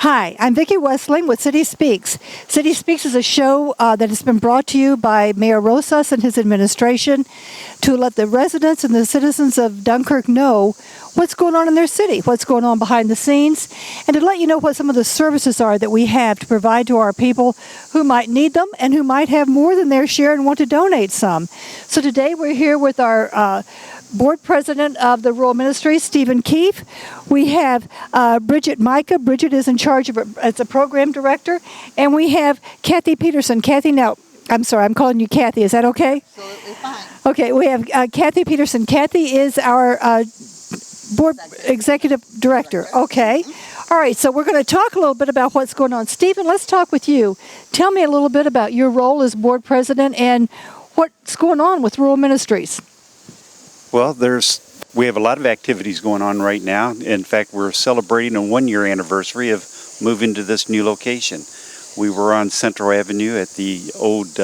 Hi, I'm Vicki Westling with City Speaks. City Speaks is a show that has been brought to you by Mayor Rosas and his administration to let the residents and the citizens of Dunkirk know what's going on in their city, what's going on behind the scenes, and to let you know what some of the services are that we have to provide to our people who might need them and who might have more than their share and want to donate some. So today we're here with our Board President of the Rural Ministries, Stephen Keefe. We have Bridget Majka. Bridget is in charge of as a program director. And we have Kathy Peterson. Kathy, now, I'm sorry, I'm calling you Kathy. Is that okay? Absolutely fine. Okay, we have Kathy Peterson. Kathy is our Board Executive Director. Okay. All right, so we're going to talk a little bit about what's going on. Stephen, let's talk with you. Tell me a little bit about your role as Board President and what's going on with Rural Ministries. Well, we have a lot of activities going on right now. In fact, we're celebrating a 1-year anniversary of moving to this new location. We were on Central Avenue at the old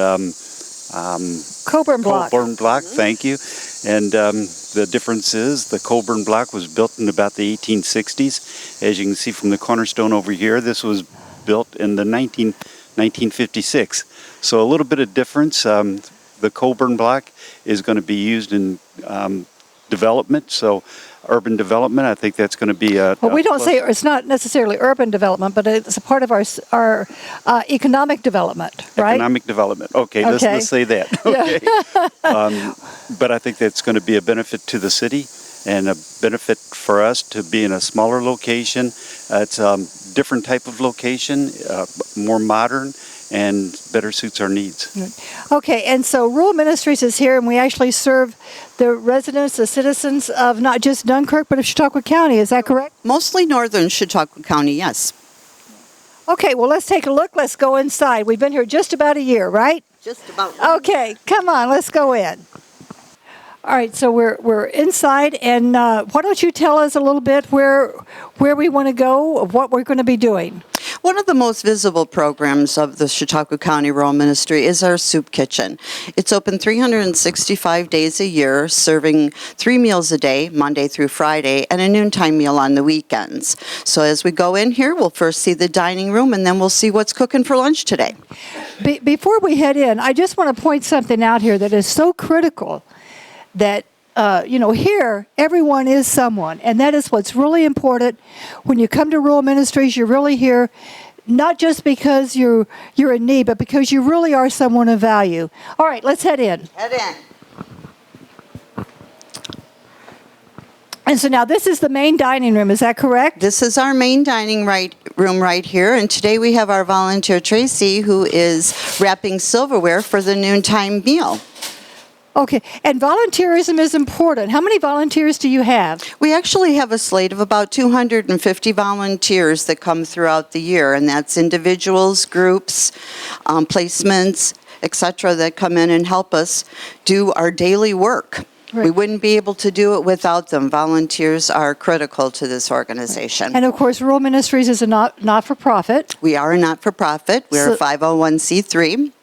Coburn Block. Coburn Block, thank you. And the difference is the Coburn Block was built in about the 1860s. As you can see from the cornerstone over here, this was built in the 1956. So a little bit of difference. The Coburn Block is going to be used in development, so urban development. I think that's going to be a. Well, we don't say it's not necessarily urban development, but it's a part of our economic development, right? Economic development. Okay. Let's say that. Okay. But I think that's going to be a benefit to the city and a benefit for us to be in a smaller location. It's a different type of location, more modern, and better suits our needs. Okay, and so Rural Ministries is here, and we actually serve the residents, the citizens of not just Dunkirk, but of Chautauqua County. Is that correct? Mostly northern Chautauqua County, yes. Okay, well, let's take a look. Let's go inside. We've been here just about a year, right? Just about. Okay, come on, let's go in. All right, so we're inside, and why don't you tell us a little bit where we want to go, what we're going to be doing? One of the most visible programs of the Chautauqua County Rural Ministry is our soup kitchen. It's open 365 days a year, serving 3 meals a day, Monday through Friday, and a noontime meal on the weekends. So as we go in here, we'll first see the dining room, and then we'll see what's cooking for lunch today. Before we head in, I just want to point something out here that is so critical that here, everyone is someone, and that is what's really important. When you come to Rural Ministries, you're really here not just because you're in need, but because you really are someone of value. All right, let's head in. Head in. And so now this is the main dining room, is that correct? This is our main dining room right here, and today we have our volunteer Tracy, who is wrapping silverware for the noontime meal. Okay, and volunteerism is important. How many volunteers do you have? We actually have a slate of about 250 volunteers that come throughout the year, and that's individuals, groups, placements, etc., that come in and help us do our daily work. Right. We wouldn't be able to do it without them. Volunteers are critical to this organization. And of course, Rural Ministries is a not-for-profit. We are a not-for-profit. We're a 501c3.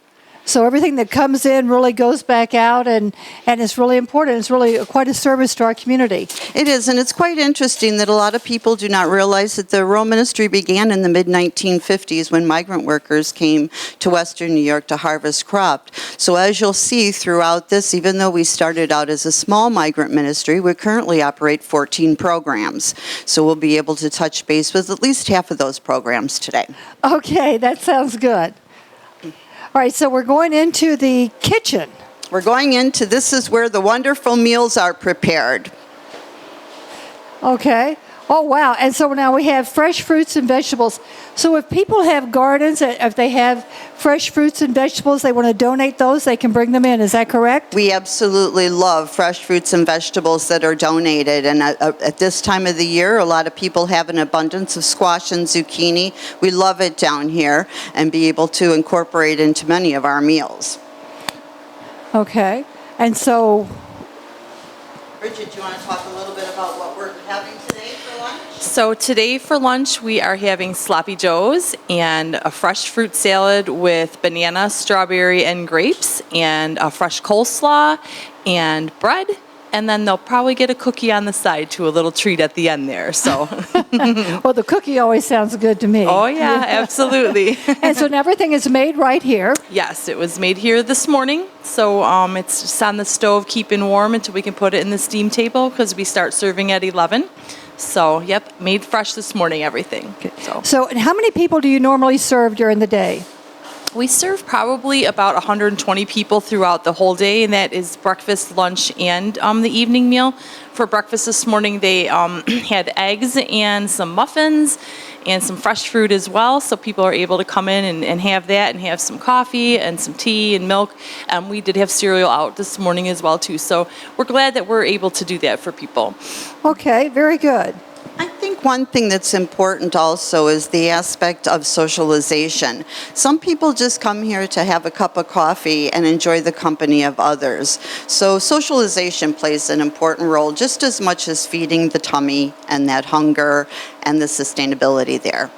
So everything that comes in really goes back out, and it's really important. It's really quite a service to our community. It is, and it's quite interesting that a lot of people do not realize that the rural ministry began in the mid-1950s when migrant workers came to Western New York to harvest crops. So as you'll see throughout this, even though we started out as a small migrant ministry, we currently operate 14 programs. So we'll be able to touch base with at least half of those programs today. Okay, that sounds good. All right, so we're going into the kitchen. We're going into, this is where the wonderful meals are prepared. Okay. Oh, wow. And so now we have fresh fruits and vegetables. So if people have gardens, if they have fresh fruits and vegetables, they want to donate those, they can bring them in. Is that correct? We absolutely love fresh fruits and vegetables that are donated. And at this time of the year, a lot of people have an abundance of squash and zucchini. We love it down here and be able to incorporate into many of our meals. Okay. And so... Bridget, do you want to talk a little bit about what we're having today for lunch? So today for lunch we are having sloppy joes and a fresh fruit salad with banana, strawberry, and grapes, and a fresh coleslaw and bread and then they'll probably get a cookie on the side too, a little treat at the end there. So, Well, the cookie always sounds good to me. oh yeah, absolutely. And so everything is made right here. Yes, it was made here this morning. So it's just on the stove, keeping warm until we can put it in the steam table because we start serving at 11. So, yep, made fresh this morning, everything. So how many people do you normally serve during the day? We serve probably about 120 people throughout the whole day, and that is breakfast, lunch, and the evening meal. For breakfast this morning, they had eggs and some muffins and some fresh fruit as well, so people are able to come in and have that and have some coffee and some tea and milk. We did have cereal out this morning as well, too, so we're glad that we're able to do that for people. Okay, very good. I think one thing that's important also is the aspect of socialization. Some people just come here to have a cup of coffee and enjoy the company of others. So socialization plays an important role just as much as feeding the tummy and that hunger and the sustainability there.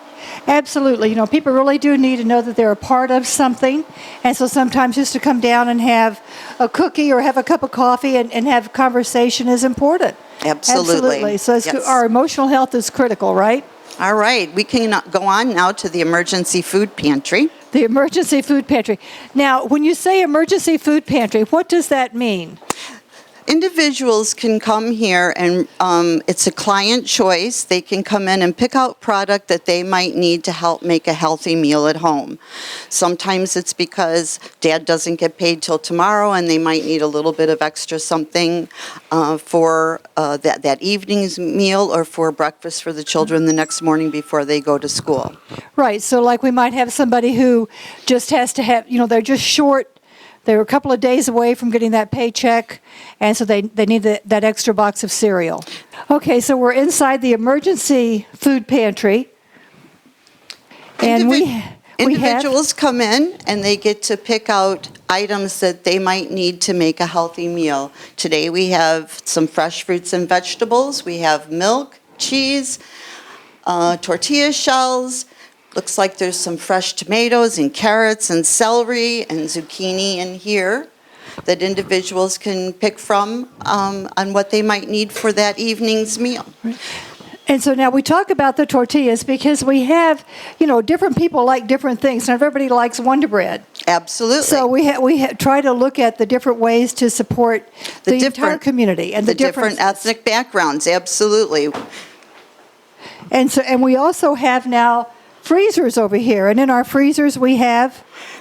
Absolutely. You know, people really do need to know that they're a part of something. And so sometimes just to come down and have a cookie or have a cup of coffee and have a conversation is important. Absolutely. So Yes. our emotional health is critical, right? All right, we can go on now to the emergency food pantry. The emergency food pantry. Now, when you say emergency food pantry, what does that mean? Individuals can come here and it's a client choice. They can come in and pick out product that they might need to help make a healthy meal at home. Sometimes it's because dad doesn't get paid till tomorrow and they might need a little bit of extra something for that evening's meal or for breakfast for the children the next morning before they go to school. Right. So like we might have somebody who just has to have, you know, they're just short. They're a couple of days away from getting that paycheck, and so they need that extra box of cereal. Okay, so we're inside the emergency food pantry, and Individuals come in and they get to pick out items that they might need to make a healthy meal. Today we have some fresh fruits and vegetables. We have milk, cheese, tortilla shells. Looks like there's some fresh tomatoes and carrots and celery and zucchini in here that individuals can pick from on what they might need for that evening's meal. And so now we talk about the tortillas because we have, you know, different people like different things. Not everybody likes Wonder Bread. Absolutely. So we try to look at the different ways to support the entire community and the different ethnic backgrounds. Absolutely. And we also have now freezers over here, and in our freezers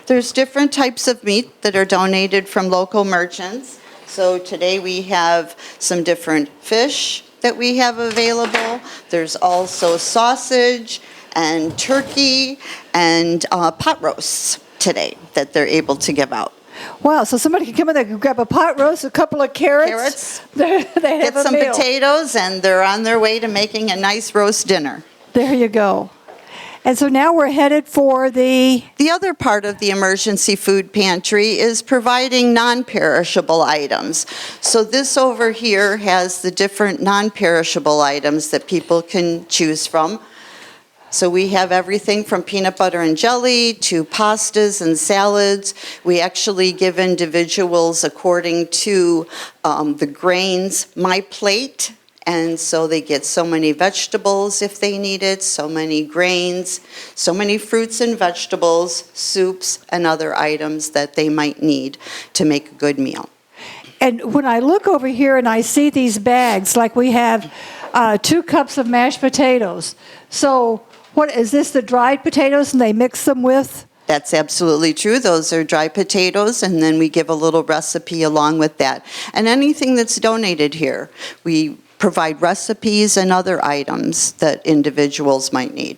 there's different types of meat that are donated from local merchants. So today we have some different fish that we have available. There's also sausage and turkey and pot roasts today that they're able to give out. Wow, so somebody can come in there and grab a pot roast, a couple of carrots. They have get some meal. potatoes, and they're on their way to making a nice roast dinner. There you go. And so now we're headed for the other part of the emergency food pantry is providing non-perishable items. So this over here has the different non-perishable items that people can choose from. So we have everything from peanut butter and jelly to pastas and salads. We actually give individuals, according to the grains, my plate. And so they get so many vegetables if they need it, so many grains, so many fruits and vegetables, soups, and other items that they might need to make a good meal. And when I look over here and I see these bags, like we have 2 cups of mashed potatoes. So what is this, the dried potatoes, and they mix them with? That's absolutely true. Those are dry potatoes, and then we give a little recipe along with that. And anything that's donated here, we provide recipes and other items that individuals might need.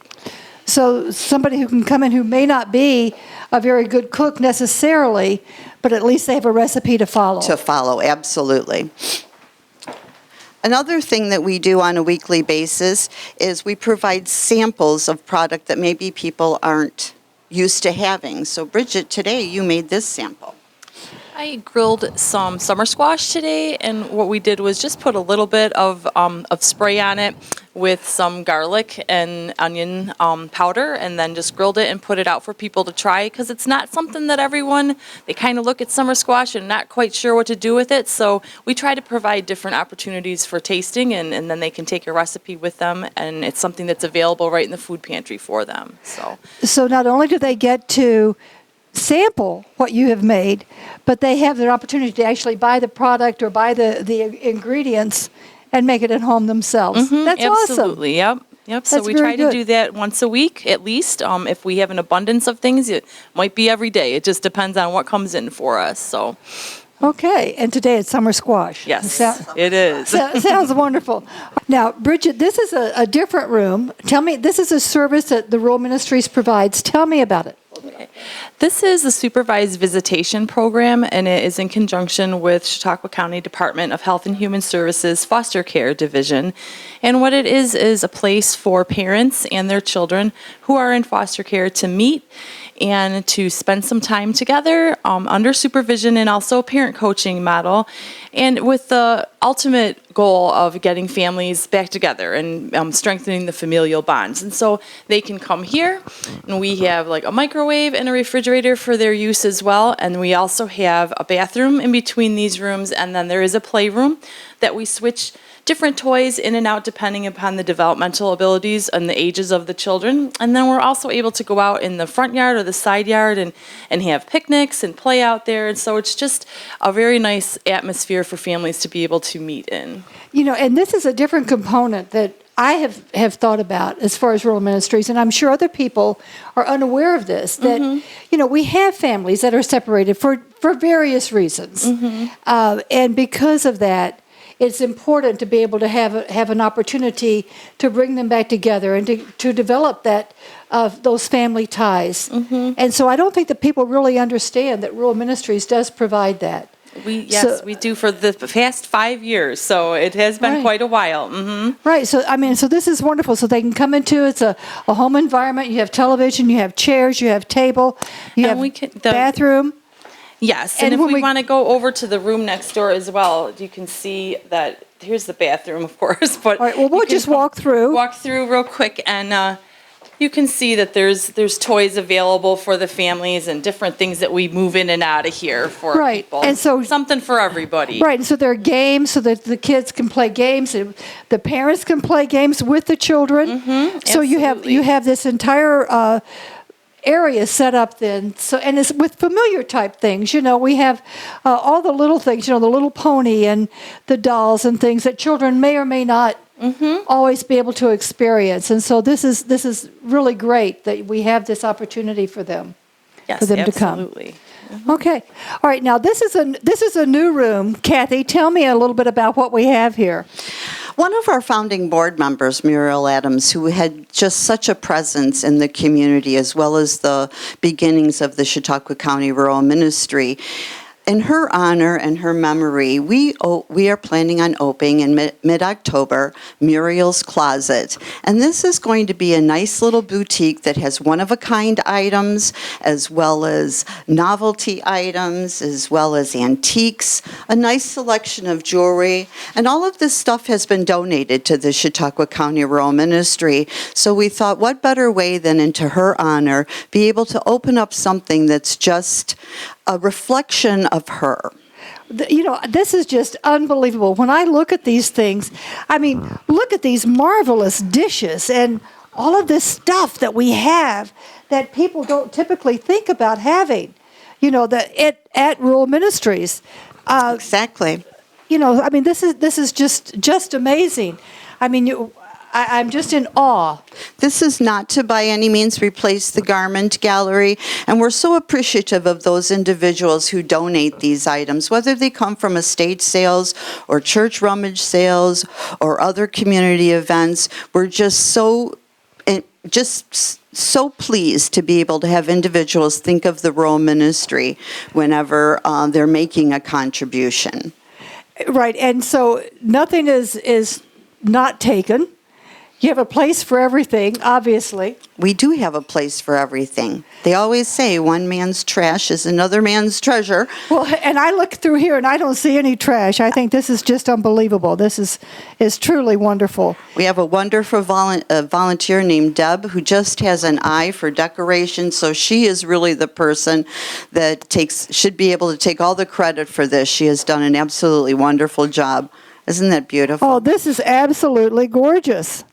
So somebody who can come in who may not be a very good cook necessarily, but at least they have a recipe to follow. To follow, absolutely. Another thing that we do on a weekly basis is we provide samples of product that maybe people aren't used to having. So Bridget, today you made this sample. I grilled some summer squash today, and what we did was just put a little bit of spray on it with some garlic and onion powder, and then just grilled it and put it out for people to try, because it's not something that everyone, they kind of look at summer squash and not quite sure what to do with it. So we try to provide different opportunities for tasting, and then they can take a recipe with them, and it's something that's available right in the food pantry for them. So not only do they get to sample what you have made, but they have their opportunity to actually buy the product or buy the ingredients and make it at home themselves. That's absolutely, awesome. Yep. So That's we very try good. to do that once a week at least. If we have an abundance of things, it might be every day. It just depends on what comes in for us. So Okay, and today it's summer squash. yes, it is. Sounds wonderful. Now, Bridget, this is a different room. Tell me, this is a service that the Rural Ministries provides. Tell me about it. This is the Supervised Visitation program, and it is in conjunction with Chautauqua County Department of Health and Human Services Foster Care Division. And what it is a place for parents and their children who are in foster care to meet and to spend some time together under supervision, and also a parent coaching model, and with the ultimate goal of getting families back together and strengthening the familial bonds. And so they can come here, and we have like a microwave and a refrigerator for their use as well. And we also have a bathroom in between these rooms, and then there is a playroom that we switch different toys in and out depending upon the developmental abilities and the ages of the children. And then we're also able to go out in the front yard or the side yard and have picnics and play out there. And so it's just a very nice atmosphere for families to be able to meet in. You know, and this is a different component that I have thought about as far as Rural Ministries, and I'm sure other people are unaware of this, that, you know, we have families that are separated for various reasons. And because of that, it's important to be able to have an opportunity to bring them back together and to develop that those family ties. And so I don't think that people really understand that Rural Ministries does provide that. We do for the past 5 years, so it has been quite a while. Right. So I mean, so this is wonderful. So they can come into it's a home environment. You have television, you have chairs, you have table, you have bathroom. Yes, and if we want to go over to the room next door as well, you can see that here's the bathroom, of course. But all right, well, we'll just walk through real quick, and you can see that there's toys available for the families and different things that we move in and out of here for people. And so something for everybody. Right, and so there are games so that the kids can play games, and the parents can play games with the children. So you have this entire area set up then, so, and it's with familiar type things. You know, we have all the little things, you know, the little pony and the dolls and things that children may or may not always be able to experience. And so this is really great that we have this opportunity for them, to come. Absolutely. Okay, all right. Now this is a new room. Kathy, tell me a little bit about what we have here. One of our founding board members, Muriel Adams, who had just such a presence in the community as well as the beginnings of the Chautauqua County Rural Ministry, in her honor and her memory, we are planning on opening in mid-October Muriel's Closet. And this is going to be a nice little boutique that has one-of-a-kind items, as well as novelty items, as well as antiques, a nice selection of jewelry. And all of this stuff has been donated to the Chautauqua County Rural Ministry. So we thought, what better way than into her honor, be able to open up something that's just a reflection of her. You know, this is just unbelievable. When I look at these things, I mean, look at these marvelous dishes and all of this stuff that we have that people don't typically think about having, you know, at Rural Ministries. Exactly. You know, I mean, this is just amazing. I mean, I'm just in awe. This is not to by any means replace the garment gallery, and we're so appreciative of those individuals who donate these items, whether they come from estate sales or church rummage sales or other community events. We're just so pleased to be able to have individuals think of the Rural Ministry whenever they're making a contribution. Right, and so nothing is not taken. You have a place for everything, obviously. We do have a place for everything. They always say one man's trash is another man's treasure. Well, and I look through here and I don't see any trash. I think this is just unbelievable. This is truly wonderful. We have a wonderful volunteer named Deb who just has an eye for decoration, so she is really the person that should be able to take all the credit for this. She has done an absolutely wonderful job. Isn't that beautiful? Oh, this is absolutely gorgeous.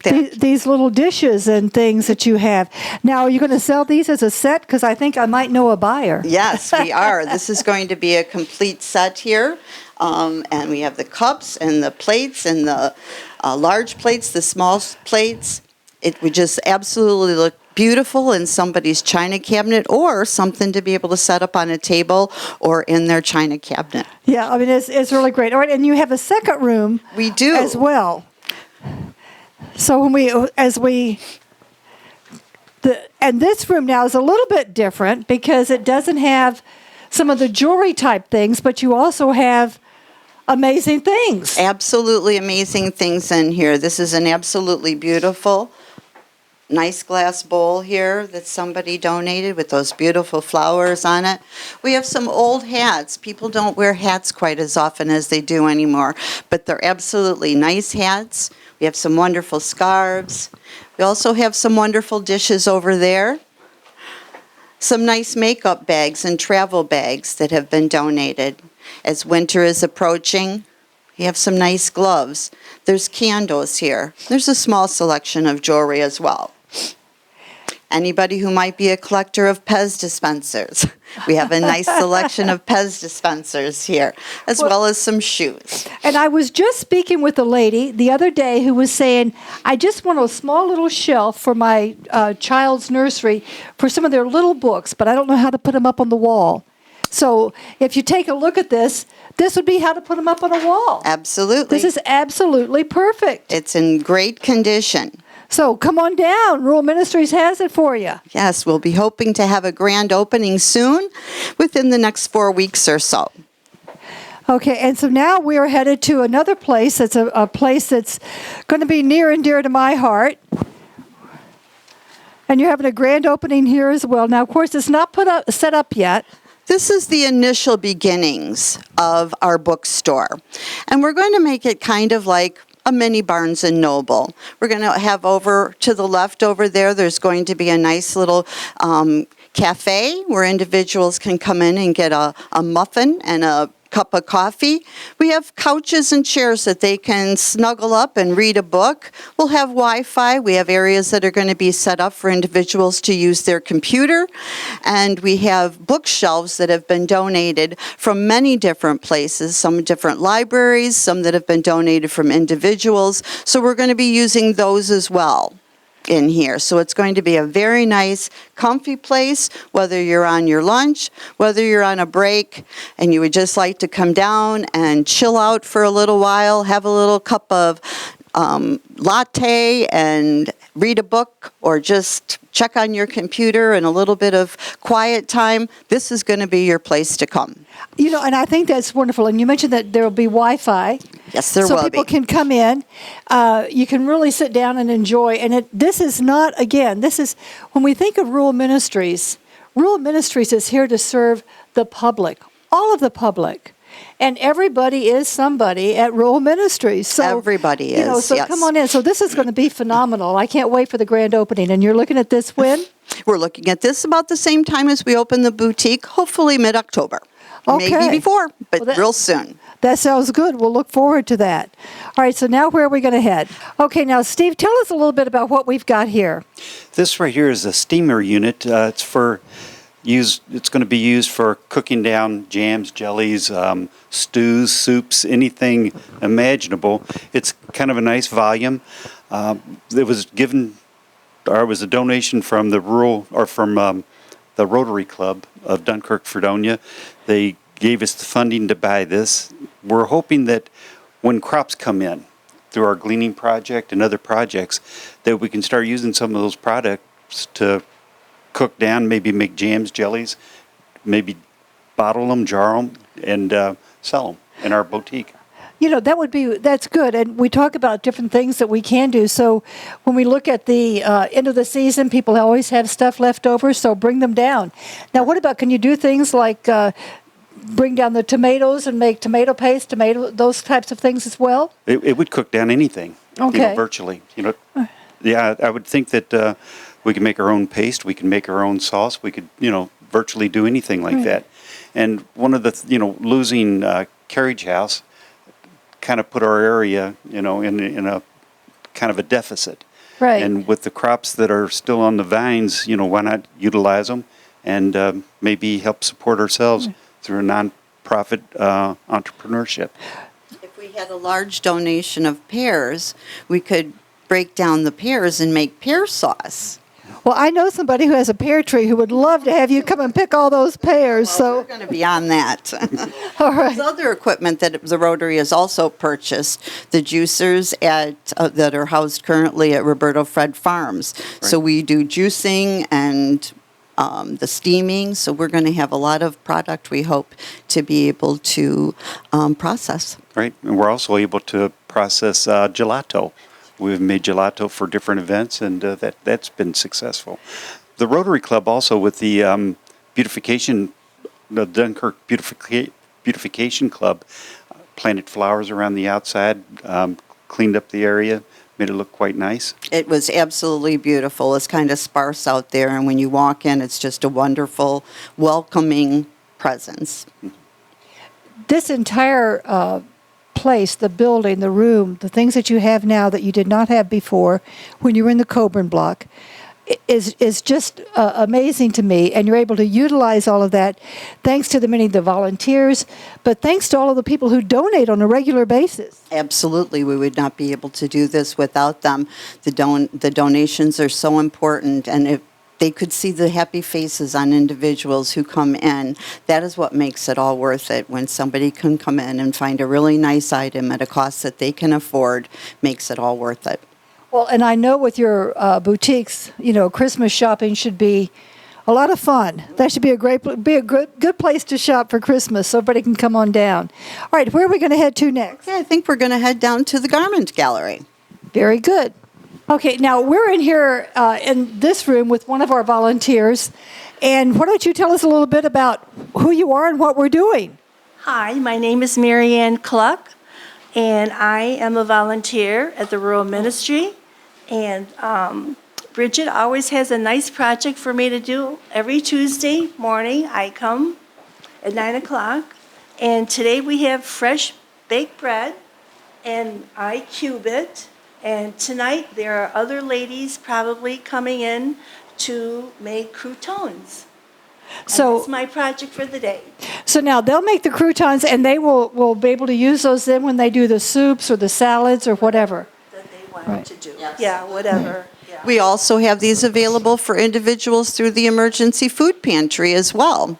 These little dishes and things that you have. Now, are you going to sell these as a set? Because I think I might know a buyer. Yes, we are. This is going to be a complete set here. And we have the cups and the plates and the large plates, the small plates. It would just absolutely look beautiful in somebody's china cabinet or something to be able to set up on a table or in their china cabinet. Yeah, I mean, it's really great. All right, and you have a second room. We do. As well. So and this room now is a little bit different because it doesn't have some of the jewelry type things, but you also have amazing things. Absolutely amazing things in here. This is an absolutely beautiful, nice glass bowl here that somebody donated with those beautiful flowers on it. We have some old hats. People don't wear hats quite as often as they do anymore, but they're absolutely nice hats. We have some wonderful scarves. We also have some wonderful dishes over there. Some nice makeup bags and travel bags that have been donated. As winter is approaching, we have some nice gloves. There's candles here. There's a small selection of jewelry as well. Anybody who might be a collector of Pez dispensers. We have a nice selection of Pez dispensers here, as well as some shoes. And I was just speaking with a lady the other day who was saying, I just want a small little shelf for my child's nursery for some of their little books, but I don't know how to put them up on the wall. So if you take a look at this would be how to put them up on a wall. Absolutely. This is absolutely perfect. It's in great condition. So come on down. Rural Ministries has it for you. Yes, we'll be hoping to have a grand opening soon, within the next 4 weeks or so. Okay, and so now we are headed to another place. It's a place that's going to be near and dear to my heart. And you're having a grand opening here as well. Now, of course, it's not set up yet. This is the initial beginnings of our bookstore. And we're going to make it kind of like a mini Barnes & Noble. We're going to have over to the left over there, there's going to be a nice little cafe where individuals can come in and get a muffin and a cup of coffee. We have couches and chairs that they can snuggle up and read a book. We'll have Wi-Fi. We have areas that are going to be set up for individuals to use their computer. And we have bookshelves that have been donated from many different places, some different libraries, some that have been donated from individuals. So we're going to be using those as well in here. So it's going to be a very nice, comfy place, whether you're on your lunch, whether you're on a break, and you would just like to come down and chill out for a little while, have a little cup of latte and read a book, or just check on your computer and a little bit of quiet time. This is going to be your place to come. You know, and I think that's wonderful. And you mentioned that there will be Wi-Fi. Yes, there will be. So people can come in. You can really sit down and enjoy. And this is not, again, this is, when we think of Rural Ministries is here to serve the public, all of the public. And everybody is somebody at Rural Ministries. So, everybody is, you know, so yes. Come on in. So this is going to be phenomenal. I can't wait for the grand opening. And you're looking at this when? We're looking at this about the same time as we open the boutique, hopefully mid-October. Okay. Maybe before, but Well, real soon. That sounds good. We'll look forward to that. All right, so now where are we going to head? Okay, now, Steve, tell us a little bit about what we've got here. This right here is a steamer unit. It's going to be used for cooking down jams, jellies, stews, soups, anything imaginable. It's kind of a nice volume. It was a donation from the the Rotary Club of Dunkirk, Fredonia. They gave us the funding to buy this. We're hoping that when crops come in through our gleaning project and other projects, that we can start using some of those products to cook down, maybe make jams, jellies, maybe bottle them, jar them, and sell them in our boutique. That's good. And we talk about different things that we can do. So when we look at the end of the season, people always have stuff left over, so bring them down. Now, what about, can you do things like bring down the tomatoes and make tomato paste, those types of things as well? It would cook down anything, Okay. virtually. Yeah, I would think that we can make our own paste, we can make our own sauce, we could, virtually do anything like that. And one of the, losing Carriage House kind of put our area, in a kind of a deficit. Right. And with the crops that are still on the vines, why not utilize them and maybe help support ourselves through a nonprofit entrepreneurship. If we had a large donation of pears, we could break down the pears and make pear sauce. Well, I know somebody who has a pear tree who would love to have you come and pick all those pears. We're going to be on that. All right. There's other equipment that the Rotary has also purchased, the juicers that are housed currently at Roberto Fred Farms. Right. So we do juicing and the steaming. So we're going to have a lot of product we hope to be able to process. Right, and we're also able to process gelato. We've made gelato for different events, and that's been successful. The Rotary Club also, with the beautification, the Dunkirk Beautification Club, planted flowers around the outside, cleaned up the area, made it look quite nice. It was absolutely beautiful. It's kind of sparse out there, and when you walk in, it's just a wonderful, welcoming presence. This entire place, the building, the room, the things that you have now that you did not have before when you were in the Coburn block is just amazing to me. And you're able to utilize all of that thanks to the volunteers, but thanks to all of the people who donate on a regular basis. Absolutely. We would not be able to do this without them. The donations are so important, and if they could see the happy faces on individuals who come in, that is what makes it all worth it. When somebody can come in and find a really nice item at a cost that they can afford, makes it all worth it. Well, and I know with your boutiques, Christmas shopping should be a lot of fun. That should be a good place to shop for Christmas, so everybody can come on down. All right, where are we going to head to next? Okay, I think we're going to head down to the garment gallery. Very good. Okay, now we're in here in this room with one of our volunteers, and why don't you tell us a little bit about who you are and what we're doing? Hi, my name is Marianne Cluck, and I am a volunteer at the Rural Ministry. And Bridget always has a nice project for me to do. Every Tuesday morning, I come at 9 o'clock, and today we have fresh baked bread, and I cube it. And tonight, there are other ladies probably coming in to make croutons. So that's my project for the day. So now they'll make the croutons, and they will be able to use those then when they do the soups or the salads or whatever. That they want to do. Yes. Yeah, whatever. Yeah. We also have these available for individuals through the emergency food pantry as well.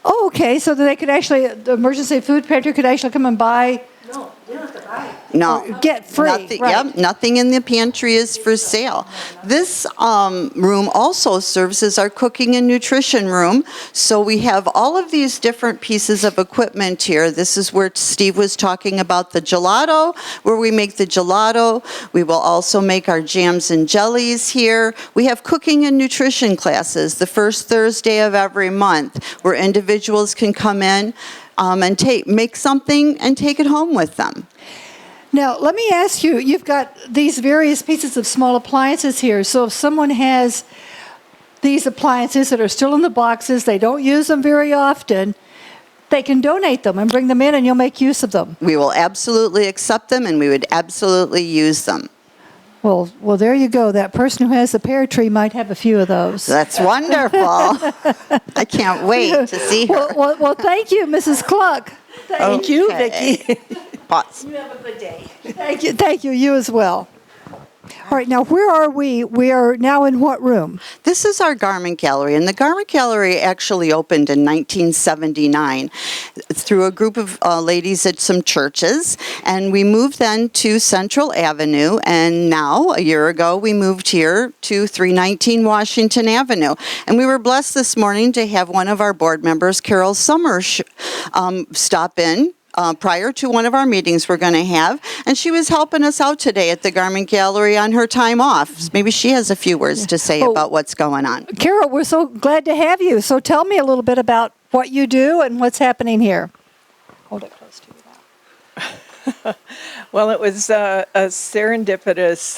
Oh, okay. So that they could actually, the emergency food pantry could actually come and buy. No, you don't have to buy it. No. Get free. Nothing, right. Yep, nothing in the pantry is for sale. This room also serves as our cooking and nutrition room. So we have all of these different pieces of equipment here. This is where Steve was talking about the gelato, where we make the gelato. We will also make our jams and jellies here. We have cooking and nutrition classes the first Thursday of every month, where individuals can come in and make something and take it home with them. Now, let me ask you, you've got these various pieces of small appliances here. So if someone has these appliances that are still in the boxes, they don't use them very often, they can donate them and bring them in and you'll make use of them. We will absolutely accept them, and we would absolutely use them. Well, there you go. That person who has the pear tree might have a few of those. That's wonderful. I can't wait to see her. Well, thank you, Mrs. Cluck. Thank you, Okay. Vicki. Pause. You have a good day. Thank you, you as well. All right, now where are we? We are now in what room? This is our garment gallery, and the garment gallery actually opened in 1979 through a group of ladies at some churches, and we moved then to Central Avenue, and now, a year ago, we moved here to 319 Washington Avenue. And we were blessed this morning to have one of our board members, Carol Summers, stop in prior to one of our meetings we're going to have, and she was helping us out today at the Garment Gallery on her time off. Maybe she has a few words to say about what's going on. Carol, we're so glad to have you. So tell me a little bit about what you do and what's happening here. Hold it close to you now. Well, it was serendipitous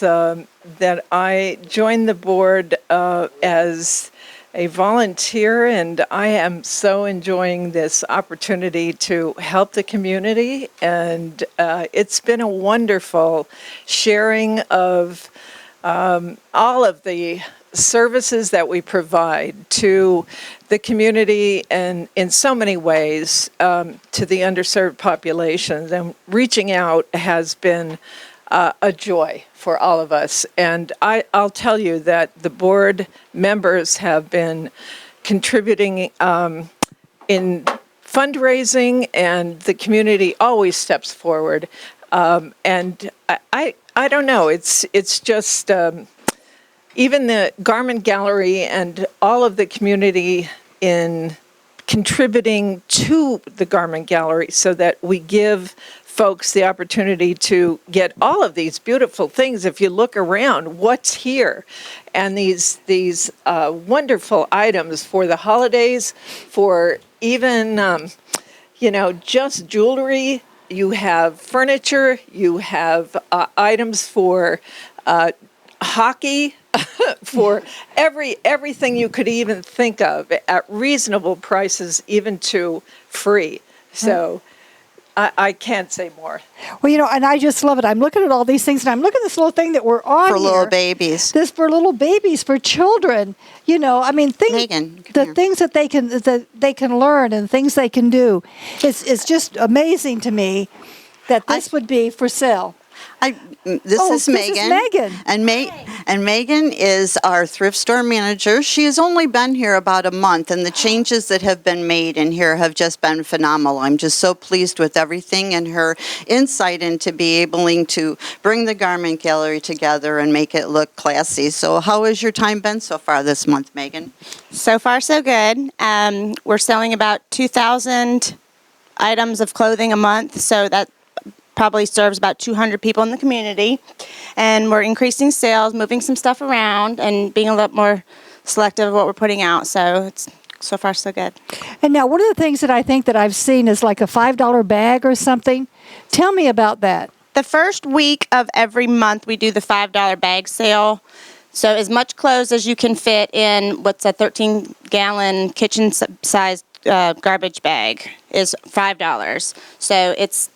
that I joined the board as a volunteer, and I am so enjoying this opportunity to help the community. And it's been a wonderful sharing of all of the services that we provide to the community and in so many ways to the underserved populations. And reaching out has been a joy for all of us. And I'll tell you that the board members have been contributing in fundraising, and the community always steps forward. And I don't know, it's just even the Garment Gallery and all of the community in contributing to the Garment Gallery so that we give folks the opportunity to get all of these beautiful things. If you look around, what's here? And these wonderful items for the holidays, for even, just jewelry. You have furniture, you have items for hockey, for everything you could even think of at reasonable prices, even to free. So I can't say more. Well, and I just love it. I'm looking at all these things, and I'm looking at this little thing that we're on For here. little babies. This for little babies, for children. Megan, the things that they can learn and things they can do. It's just amazing to me that this would be for sale. This is Megan. And Megan is our thrift store manager. She has only been here about a month, and the changes that have been made in here have just been phenomenal. I'm just so pleased with everything and her insight into be able to bring the Garment Gallery together and make it look classy. So how has your time been so far this month, Megan? So far, so good. We're selling about 2,000 items of clothing a month, so that probably serves about 200 people in the community. And we're increasing sales, moving some stuff around, and being a lot more selective of what we're putting out. So it's so far so good. And now one of the things that I think that I've seen is like a $5 bag or something. Tell me about that. The first week of every month, we do the $5 bag sale. So as much clothes as you can fit in what's a 13-gallon kitchen-sized garbage bag is $5. So it's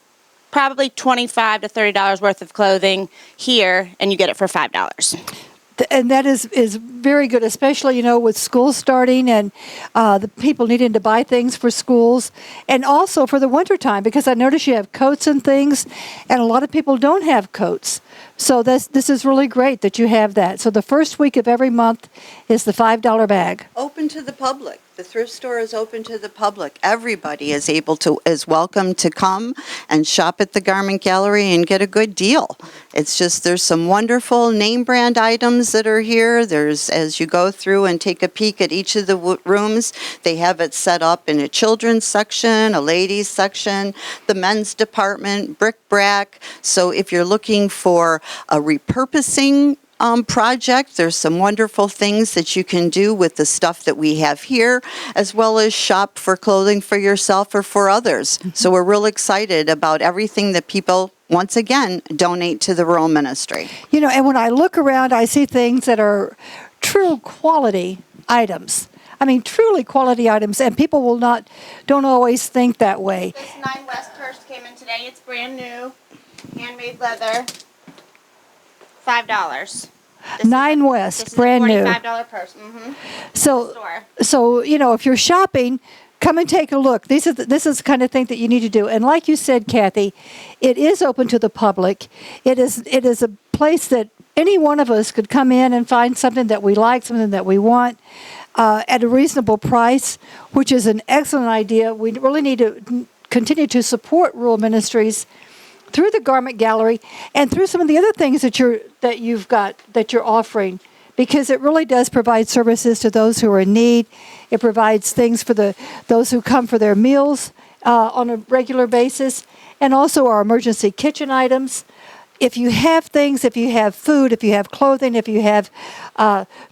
probably $25 to $30 worth of clothing here, and you get it for $5. And that is very good, especially, with school starting and the people needing to buy things for schools, and also for the wintertime, because I notice you have coats and things, and a lot of people don't have coats. So this is really great that you have that. So the first week of every month is the $5 bag. Open to the public. The thrift store is open to the public. Everybody is welcome to come and shop at the Garment Gallery and get a good deal. It's just there's some wonderful name brand items that are here. There's, as you go through and take a peek at each of the rooms, they have it set up in a children's section, a ladies section, the men's department, bric-a-brac. So if you're looking for a repurposing project, there's some wonderful things that you can do with the stuff that we have here, as well as shop for clothing for yourself or for others. So we're real excited about everything that people, once again, donate to the Rural Ministry. And when I look around, I see things that are true quality items. I mean, truly quality items, and people don't always think that way. This 9 West purse came in today. It's brand new, handmade leather, $5. 9 West, brand new. $45 purse. Mm-hmm. So if you're shopping, come and take a look. This is the kind of thing that you need to do. And like you said, Kathy, it is open to the public. It is a place that any one of us could come in and find something that we like, something that we want, at a reasonable price, which is an excellent idea. We really need to continue to support Rural Ministries through the Garment Gallery and through some of the other things that you're offering, because it really does provide services to those who are in need. It provides things for those who come for their meals on a regular basis, and also our emergency kitchen items. If you have things, if you have food, if you have clothing, if you have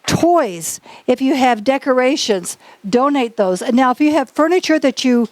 toys, if you have decorations, donate those. And now if you have furniture that you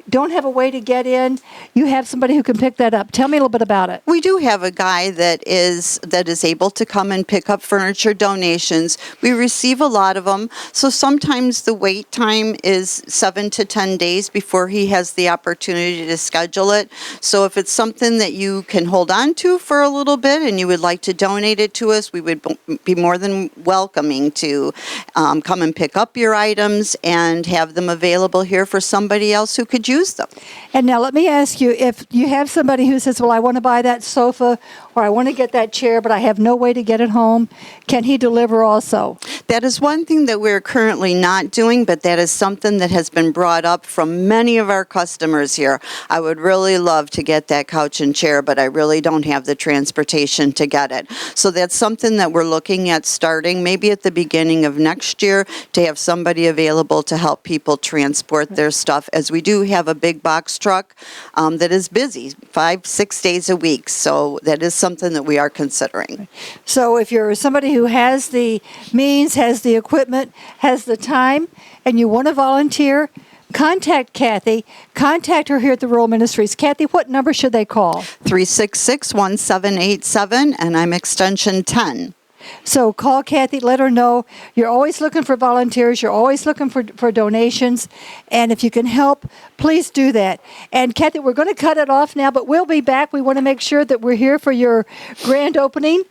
don't have a way to get in, you have somebody who can pick that up. Tell me a little bit about it. We do have a guy that is able to come and pick up furniture donations. We receive a lot of them, so sometimes the wait time is 7 to 10 days before he has the opportunity to schedule it. So if it's something that you can hold on to for a little bit and you would like to donate it to us, we would be more than welcoming to come and pick up your items and have them available here for somebody else who could use them. And now let me ask you, if you have somebody who says, well, I want to buy that sofa or I want to get that chair, but I have no way to get it home, can he deliver also? That is one thing that we're currently not doing, but that is something that has been brought up from many of our customers here. I would really love to get that couch and chair, but I really don't have the transportation to get it. So that's something that we're looking at starting maybe at the beginning of next year, to have somebody available to help people transport their stuff, as we do have a big box truck that is busy 5-6 days a week. So that is something that we are considering. So if you're somebody who has the means, has the equipment, has the time, and you want to volunteer, contact Kathy. Contact her here at the Rural Ministries. Kathy, what number should they call? 366-1787, and I'm extension 10. So call Kathy, let her know you're always looking for volunteers, you're always looking for donations, and if you can help, please do that. And Kathy, we're going to cut it off now, but we'll be back. We want to make sure that we're here for your grand opening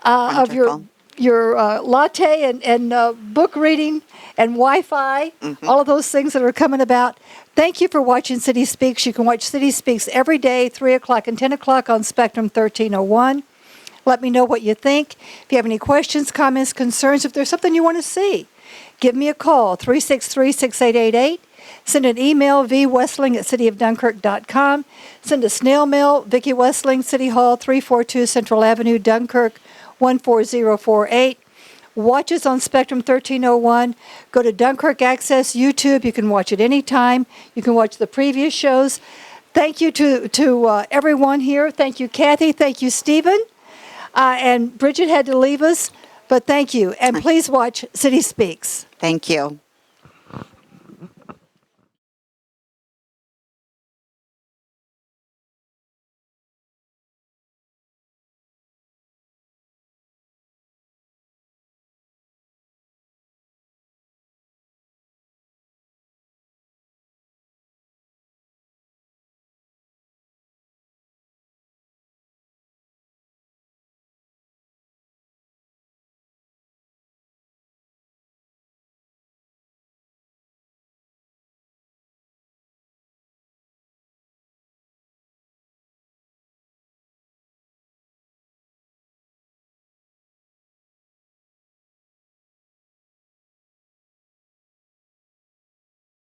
of your latte and book reading and Wi-Fi, all of those things that are coming about. Thank you for watching City Speaks. You can watch City Speaks every day, 3 o'clock and 10 o'clock on Spectrum 1301. Let me know what you think. If you have any questions, comments, concerns, if there's something you want to see, give me a call, 363-6888. Send an email, vwestling@cityofdunkirk.com. Send a snail mail, Vicki Westling, City Hall, 342 Central Avenue, Dunkirk, 14048. Watch us on Spectrum 1301. Go to Dunkirk Access YouTube. You can watch it anytime. You can watch the previous shows. Thank you to everyone here. Thank you, Kathy. Thank you, Stephen. And Bridget had to leave us, but thank you. And please watch City Speaks. Thank you.